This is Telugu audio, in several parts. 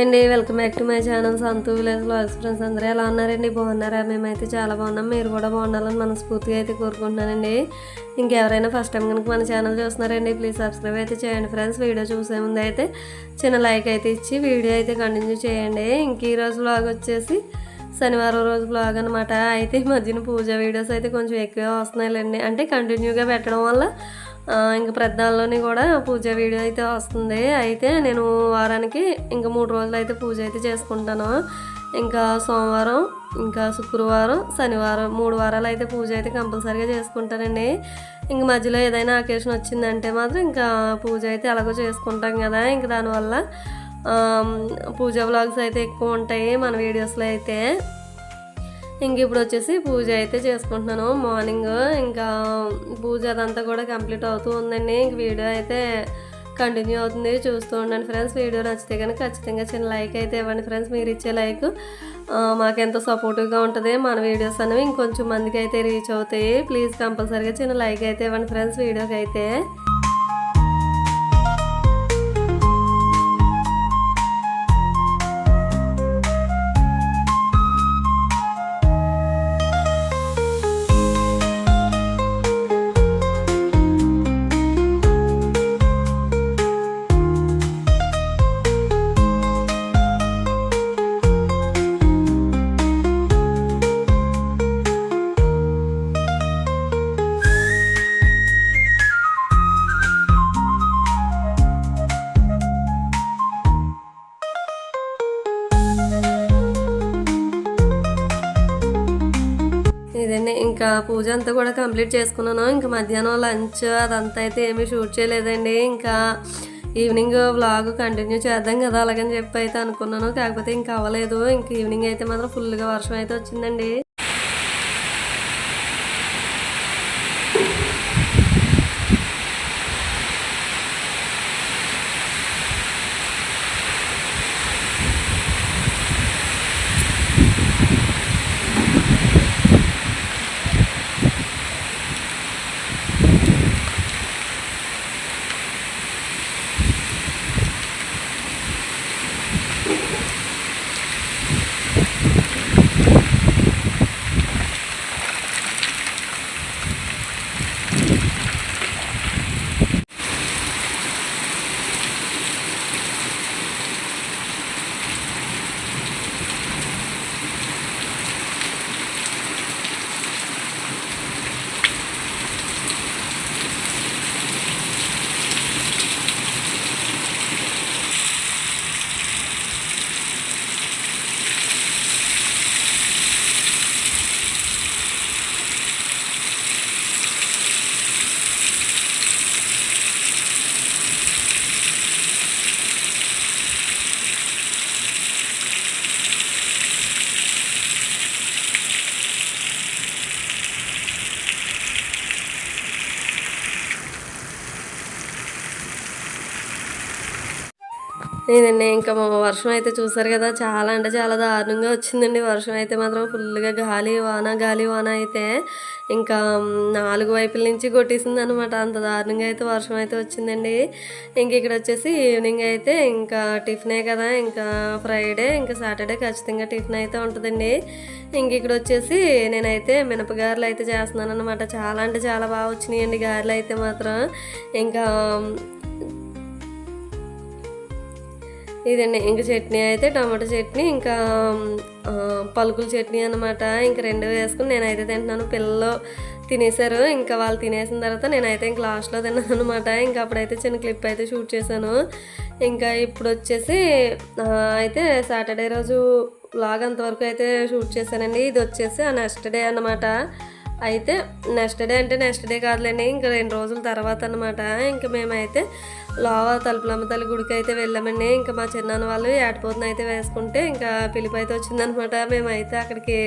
అండి, welcome back to my channel Santhu village vlogs. Friends అందరూ ఎలా ఉన్నారండి? బాగున్నారా? మేమైతే చాలా బాగున్నాం. మీరు కూడా బాగుండాలని మనస్ఫూర్తిగా అయితే కోరుకుంటున్నానండి. ఇంకెవరైనా ఫస్ట్ టైం కనుక మన ఛానల్ చూస్తున్నారండి, ప్లీజ్ సబ్స్క్రైబ్ అయితే చేయండి ఫ్రెండ్స్. వీడియో చూసే ముందు అయితే చిన్న లైక్ అయితే ఇచ్చి వీడియో అయితే కంటిన్యూ చేయండి. ఇంక ఈరోజు వ్లాగ్ వచ్చేసి శనివారం రోజు వ్లాగ్ అనమాట. అయితే ఈ మధ్యన పూజ వీడియోస్ అయితే కొంచెం ఎక్కువ వస్తున్నాయిలేండి, అంటే కంటిన్యూగా పెట్టడం వల్ల ఇంక ప్రధానంలోని కూడా పూజ వీడియో అయితే వస్తుంది. అయితే నేను వారానికి ఇంకా 3 రోజులు అయితే పూజ అయితే చేసుకుంటాను. ఇంకా సోమవారం, ఇంకా శుక్రవారం, శనివారం 3 వారాలు అయితే పూజ అయితే కంపల్సరీగా చేసుకుంటానండి. ఇంక మధ్యలో ఏదైనా అకేషన్ వచ్చిందంటే మాత్రం ఇంకా పూజ అయితే ఎలాగో చేసుకుంటాం కదా. ఇంక దానివల్ల పూజ వ్లాగ్స్ అయితే ఎక్కువ ఉంటాయి మన వీడియోస్లో అయితే. ఇంక ఇప్పుడు వచ్చేసి పూజ అయితే చేసుకుంటున్నాను మార్నింగ్. ఇంకా పూజ అదంతా కూడా కంప్లీట్ అవుతూ ఉందండి. ఇంక వీడియో అయితే కంటిన్యూ అవుతుంది, చూస్తూ ఉండండి ఫ్రెండ్స్. వీడియో నచ్చితే కనుక ఖచ్చితంగా చిన్న లైక్ అయితే ఇవ్వండి ఫ్రెండ్స్. మీరు ఇచ్చే లైక్ మాకెంతో సపోర్టివ్గా ఉంటుంది. మన వీడియోస్ అనేవి ఇంకొంచెం మందికి అయితే రీచ్ అవుతాయి. ప్లీజ్ కంపల్సరీగా చిన్న లైక్ అయితే ఇవ్వండి ఫ్రెండ్స్ వీడియోకి అయితే. ఇదండి, ఇంకా పూజ అంతా కూడా కంప్లీట్ చేసుకున్నాను. ఇంకా మధ్యాహ్నం లంచ్ అదంతా అయితే ఏమీ షూట్ చేయలేదండి. ఇంకా ఈవినింగ్ వ్లాగ్ కంటిన్యూ చేద్దాం కదా అలాగని చెప్పి అయితే అనుకున్నాను, కాకపోతే ఇంకా అవ్వలేదు. ఇంక ఈవినింగ్ అయితే మాత్రం ఫుల్గా వర్షం అయితే వచ్చిందండి. నేనండి ఇంకా మా వర్షం అయితే చూసారు కదా, చాలా అంటే చాలా దారుణంగా వచ్చిందండి. వర్షం అయితే మాత్రం ఫుల్గా గాలి వాన అయితే ఇంకా 4 వైపుల నుంచి కొట్టేసింది అనమాట. అంత దారుణంగా అయితే వర్షం అయితే వచ్చిందండి. ఇంక ఇక్కడ వచ్చేసి ఈవినింగ్ అయితే ఇంకా టిఫినే కదా, ఇంకా ఫ్రైడే ఇంకా సాటర్డే ఖచ్చితంగా టిఫిన్ అయితే ఉంటుందండి. ఇంక ఇక్కడ వచ్చేసి నేనైతే మినపగారెలు అయితే చేస్తున్నాను అనమాట. చాలా అంటే చాలా బాగా వచ్చినాయండి గారెలు అయితే మాత్రం. ఇంకా ఇదండి, ఇంకా చట్నీ అయితే టమాటో చట్నీ, ఇంకా పలుకుల చట్నీ అనమాట. ఇంకా 2 వేసుకుని నేనైతే తింటున్నాను. పిల్లలు తినేశారు. ఇంకా వాళ్ళు తినేసిన తర్వాత నేనైతే ఇంక లాస్ట్లో తిన్నాను అనమాట. ఇంకా అప్పుడైతే చిన్న క్లిప్ అయితే షూట్ చేశాను. ఇంకా ఇప్పుడు వచ్చేసి అయితే సాటర్డే రోజు వ్లాగ్ అంతవరకు అయితే షూట్ చేశానండి. ఇది వచ్చేసి ఆ నెక్స్ట్ డే అన్నమాట. అయితే నెక్స్ట్ డే కాదులేండి, ఇంకా 2 రోజుల తర్వాత అనమాట. ఇంకా మేమైతే తలుపులమ్మ తల్లి గుడికి అయితే వెళ్ళామండి. ఇంకా మా చిన్నాన్న వాళ్ళు ఏటపోతున్న అయితే వేసుకుంటే ఇంకా పిలుపు అయితే వచ్చిందనమాట. మేమైతే అక్కడికి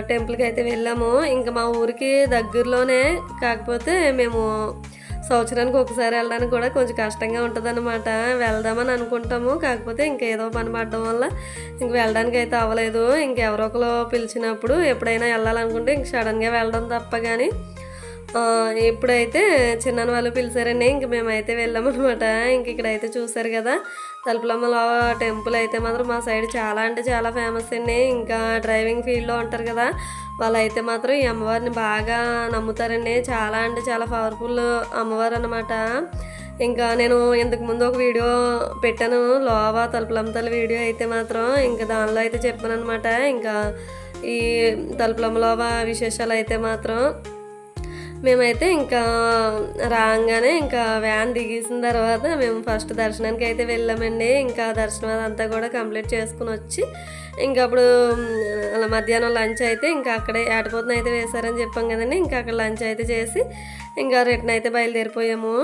టెంపుల్కి అయితే వెళ్ళాము. ఇంకా మా ఊరికి దగ్గరలోనే, కాకపోతే మేము సంవత్సరానికి ఒకసారి వెళ్ళడానికి కూడా కొంచెం కష్టంగా ఉంటుంది అనమాట. వెళ్దామని అనుకుంటాము, కాకపోతే ఇంకా ఏదో పని పడడం వల్ల ఇంక వెళ్ళడానికి అయితే అవ్వలేదు. ఇంకెవరో ఒకరు పిలిచినప్పుడు ఎప్పుడైనా వెళ్ళాలనుకుంటే ఇంక సడన్గా వెళ్ళడం తప్ప కానీ ఇప్పుడైతే చిన్నాన్న వాళ్ళు పిలిచారండి. ఇంక మేమైతే వెళ్ళామన్నమాట. ఇంక ఇక్కడైతే చూసారు కదా, తలుపులమ్మల టెంపుల్ అయితే మాత్రం మా సైడ్ చాలా అంటే చాలా ఫేమస్ అండి. ఇంకా డ్రైవింగ్ ఫీల్డ్లో ఉంటారు కదా, వాళ్ళైతే మాత్రం ఈ అమ్మవారిని బాగా నమ్ముతారండి. చాలా అంటే చాలా పవర్ఫుల్ అమ్మవారు అన్నమాట. ఇంకా నేను ఇంతకుముందు ఒక వీడియో పెట్టాను, లోవా తలుపులమ్మ తల్లి వీడియో అయితే మాత్రం ఇంకా దానిలో అయితే చెప్పాను అనమాట. ఇంకా ఈ తలుపులమ్మ లోవా విశేషాలు అయితే మాత్రం మేమైతే ఇంకా రాగానే ఇంకా వ్యాన్ దిగేసిన తర్వాత మేము ఫస్ట్ దర్శనానికి అయితే వెళ్ళామండి. ఇంకా దర్శనం అదంతా కూడా కంప్లీట్ చేసుకుని వచ్చి ఇంకా అప్పుడు అలా మధ్యాహ్నం లంచ్ అయితే ఇంకా అక్కడే ఏటపోతున్న అయితే వేశారని చెప్పాం కదండి. ఇంకా అక్కడ లంచ్ అయితే చేసి ఇంకా రిటర్న్ అయితే బయలుదేరిపోయాము.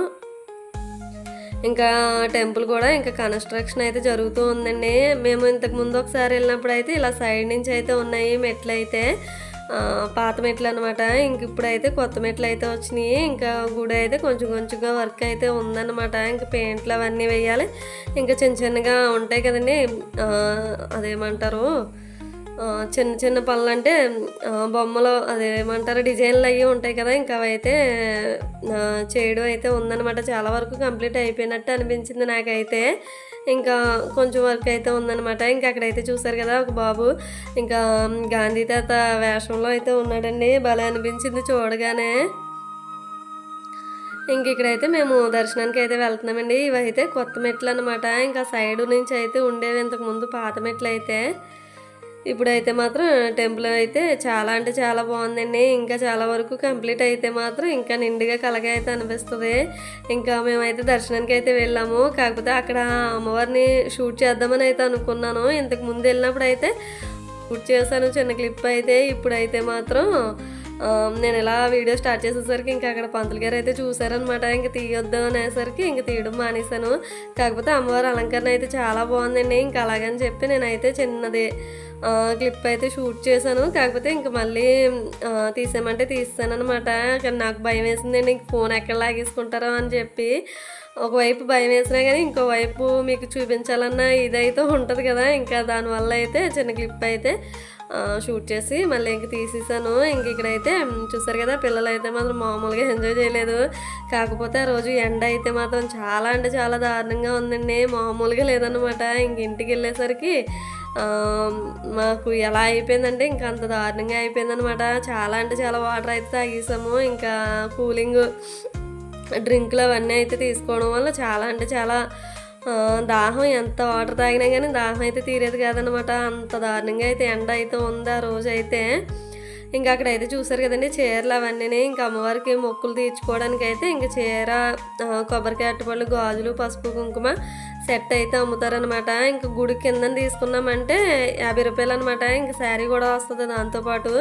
ఇంకా టెంపుల్ కూడా ఇంకా కన్స్ట్రక్షన్ అయితే జరుగుతూ ఉందండి. మేము ఇంతకుముందు ఒకసారి వెళ్ళినప్పుడు అయితే ఇలా సైడ్ నుంచి అయితే ఉన్నాయి మెట్లు అయితే, పాత మెట్లు అనమాట. ఇంక ఇప్పుడైతే కొత్త మెట్లు అయితే వచ్చినాయి. ఇంకా గుడి అయితే కొంచెం కొంచెంగా వర్క్ అయితే ఉందన్నమాట. ఇంకా పెయింట్లు అవన్నీ వేయాలి. ఇంకా చిన్న చిన్నగా ఉంటాయి కదండి, అదేమంటారు, చిన్న చిన్న పనులు అంటే బొమ్మలు అదేమంటారు డిజైన్లు అవి ఉంటాయి కదా, ఇంకా అవైతే చేయడం అయితే ఉందన్నమాట. చాలా వరకు కంప్లీట్ అయిపోయినట్టు అనిపించింది నాకైతే. ఇంకా కొంచెం వర్క్ అయితే ఉందన్నమాట. ఇంకా అక్కడైతే చూసారు కదా ఒక బాబు ఇంకా గాంధీ తాత వేషంలో అయితే ఉన్నాడండి. భలే అనిపించింది చూడగానే. ఇంక ఇక్కడైతే మేము దర్శనానికి అయితే వెళ్తున్నామండి. ఇవైతే కొత్త మెట్లు అనమాట. ఇంకా సైడ్ నుంచి అయితే ఉండేవి ఇంతకుముందు పాత మెట్లు అయితే. ఇప్పుడైతే మాత్రం టెంపుల్ అయితే చాలా అంటే చాలా బాగుందండి. ఇంకా చాలా వరకు కంప్లీట్ అయితే మాత్రం ఇంకా నిండుగా కలగా అయితే అనిపిస్తుంది. ఇంకా మేమైతే దర్శనానికి అయితే వెళ్ళాము. కాకపోతే అక్కడ అమ్మవారిని షూట్ చేద్దామని అయితే అనుకున్నాను. ఇంతకు ముందు వెళ్ళినప్పుడు అయితే షూట్ చేశాను చిన్న క్లిప్ అయితే. ఇప్పుడైతే మాత్రం నేను ఇలా వీడియో స్టార్ట్ చేసేసరికి ఇంకా అక్కడ పంతులు గారు అయితే చూసారనమాట. ఇంక తీయొద్దాం అనేసరికి ఇంక తీయడం మానేశాను. కాకపోతే అమ్మవారి అలంకరణ అయితే చాలా బాగుందండి. ఇంకా అలాగని చెప్పి నేనైతే చిన్నది క్లిప్ అయితే షూట్ చేశాను. కాకపోతే ఇంక మళ్ళీ తీసామంటే తీస్తాను అనమాట. కానీ నాకు భయం వేసిందండి, ఇంక ఫోన్ ఎక్కడ లాగేసుకుంటారో అని చెప్పి. ఒకవైపు భయం వేసినా కానీ ఇంకోవైపు మీకు చూపించాలన్న ఇదైతే ఉంటుంది కదా, ఇంకా దానివల్ల అయితే చిన్న క్లిప్ అయితే షూట్ చేసి మళ్ళీ ఇంక తీసేసాను. ఇంక ఇక్కడైతే చూసారు కదా, పిల్లలు అయితే మాత్రం మామూలుగా ఎంజాయ్ చేయలేదు. కాకపోతే ఆ రోజు ఎండ అయితే మాత్రం చాలా అంటే చాలా దారుణంగా ఉందండి, మామూలుగా లేదన్నమాట. ఇంక ఇంటికి వెళ్ళేసరికి మాకు ఎలా అయిపోయిందంటే ఇంకా అంత దారుణంగా అయిపోయిందనమాట. చాలా అంటే చాలా వాటర్ అయితే తాగేసాము. ఇంకా కూలింగ్ డ్రింకులు అవన్నీ అయితే తీసుకోవడం వల్ల చాలా అంటే చాలా దాహం, ఎంత వాటర్ తాగినా కానీ దాహం అయితే తీరేది కాదనమాట. అంత దారుణంగా అయితే ఎండ అయితే ఉంది ఆ రోజు అయితే. ఇంకా అక్కడైతే చూసారు కదండి చీరలు అవన్నీ. ఇంకా అమ్మవారికి మొక్కులు తీర్చుకోవడానికి అయితే ఇంకా చీర, కొబ్బరికాయ అరటిపళ్ళు, గాజులు, పసుపు, కుంకుమ సెట్ అయితే అమ్ముతారనమాట. ఇంకా గుడి కింద తీసుకున్నామంటే 50 రూపాయలు అనమాట. ఇంకా శారీ కూడా వస్తుంది దాంతోపాటు.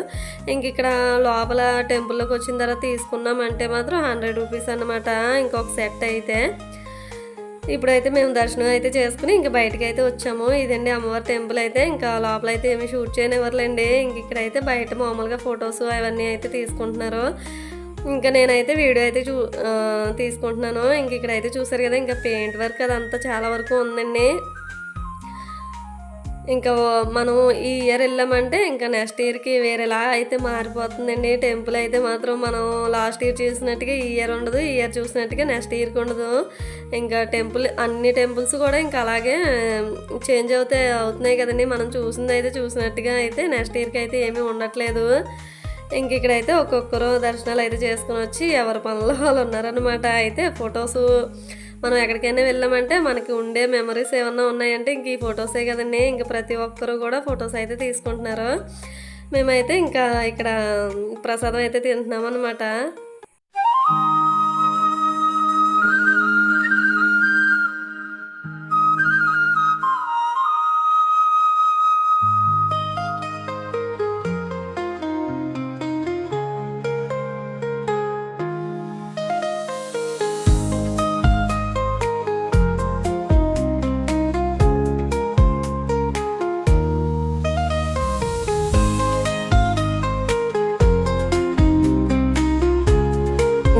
ఇంక ఇక్కడ లోపల టెంపుల్లోకి వచ్చిన తర్వాత తీసుకున్నామంటే మాత్రం 100 రూపీస్ అనమాట ఇంకొక సెట్ అయితే. ఇప్పుడైతే మేము దర్శనం అయితే చేసుకుని ఇంకా బయటకు అయితే వచ్చాము. ఇదండి అమ్మవారి టెంపుల్ అయితే. ఇంకా లోపల అయితే ఏమి షూట్ చేయనివ్వరులేండి. ఇంక ఇక్కడైతే బయట మామూలుగా ఫొటోస్ అవన్నీ అయితే తీసుకుంటున్నారు. ఇంకా నేనైతే వీడియో అయితే తీసుకుంటున్నాను. ఇంక ఇక్కడైతే చూసారు కదా, ఇంకా పెయింట్ వర్క్ అదంతా చాలా వరకు ఉందండి. ఇంకా మనం ఈ ఇయర్ వెళ్ళామంటే ఇంకా నెక్స్ట్ ఇయర్కి వేరేలా అయితే మారిపోతుందండి. టెంపుల్ అయితే మాత్రం మనం లాస్ట్ ఇయర్ చూసినట్టుగా ఈ ఇయర్ ఉండదు, ఈ ఇయర్ చూసినట్టుగా నెక్స్ట్ ఇయర్కి ఉండదు. ఇంకా అన్ని టెంపుల్స్ కూడా ఇంకా అలాగే చేంజ్ అవుతున్నాయి కదండి. మనం చూసింది అయితే చూసినట్టుగా అయితే నెక్స్ట్ ఇయర్కి అయితే ఏమీ ఉండట్లేదు. ఇంక ఇక్కడైతే ఒక్కొక్కరు దర్శనాలు అయితే చేసుకుని వచ్చి ఎవరి పనుల్లో వాళ్ళు ఉన్నారనమాట. అయితే ఫొటోస్ మనం ఎక్కడికైనా వెళ్ళామంటే మనకి ఉండే మెమరీస్ ఏమన్నా ఉన్నాయంటే ఇంక ఈ ఫొటోసే కదండి. ఇంక ప్రతి ఒక్కరు కూడా ఫొటోస్ అయితే తీసుకుంటున్నారు. మేమైతే ఇంకా ఇక్కడ ప్రసాదం అయితే తింటున్నాం అనమాట.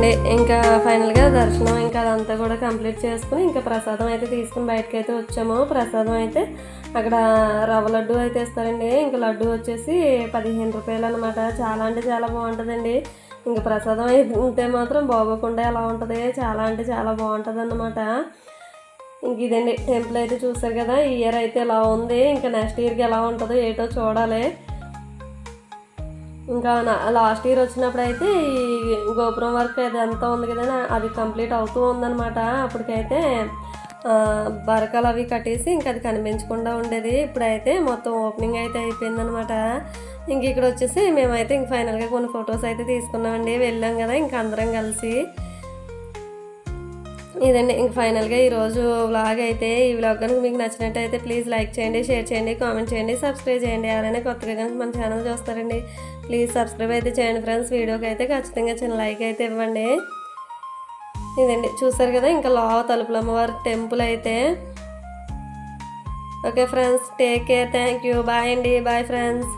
ఇదండి ఇంకా ఫైనల్గా దర్శనం ఇంకా అదంతా కూడా కంప్లీట్ చేసుకుని ఇంకా ప్రసాదం అయితే తీసుకుని బయటకు అయితే వచ్చాము. ప్రసాదం అయితే అక్కడ రవ్వ లడ్డు అయితే ఇస్తారండి. ఇంకా లడ్డు వచ్చేసి 15 రూపాయలు అనమాట. చాలా అంటే చాలా బాగుంటుందండి. ఇంకా ప్రసాదం అయితే మాత్రం బాగోకుండా ఎలా ఉంటుంది, చాలా అంటే చాలా బాగుంటుంది అన్నమాట. ఇంక ఇదండి టెంపుల్ అయితే చూసారు కదా. ఈ ఇయర్ అయితే ఇలా ఉంది, ఇంకా నెక్స్ట్ ఇయర్కి ఎలా ఉంటుందో ఏటో చూడాలి. ఇంకా లాస్ట్ ఇయర్ వచ్చినప్పుడు అయితే ఈ గోపురం వర్క్ అది అంతా ఉంది కదా, అది కంప్లీట్ అవుతూ ఉందన్నమాట. అప్పటికైతే బరకలు అవి కట్టేసి ఇంకా అది కనిపించకుండా ఉండేది. ఇప్పుడైతే మొత్తం ఓపెనింగ్ అయితే అయిపోయిందనమాట. ఇంక ఇక్కడ వచ్చేసి మేమైతే ఇంక ఫైనల్గా కొన్ని ఫొటోస్ అయితే తీసుకున్నామండి. వెళ్ళాం కదా ఇంక అందరం కలిసి. ఇదండి ఇంక ఫైనల్గా ఈరోజు వ్లాగ్ అయితే. ఈ వ్లాగ్ కనుక మీకు నచ్చినట్టయితే ప్లీజ్ లైక్ చేయండి, షేర్ చేయండి, కామెంట్ చేయండి, సబ్స్క్రైబ్ చేయండి. ఎవరైనా కొత్తగా కనుక మన ఛానల్ చూస్తారండి ప్లీజ్ సబ్స్క్రైబ్ అయితే చేయండి ఫ్రెండ్స్. వీడియోకి అయితే ఖచ్చితంగా చిన్న లైక్ అయితే ఇవ్వండి. ఇదండి చూసారు కదా ఇంకా తలుపులమ్మవారి టెంపుల్ అయితే. Okay friends, take care, thank you, bye అండి, బాయ్ ఫ్రెండ్స్.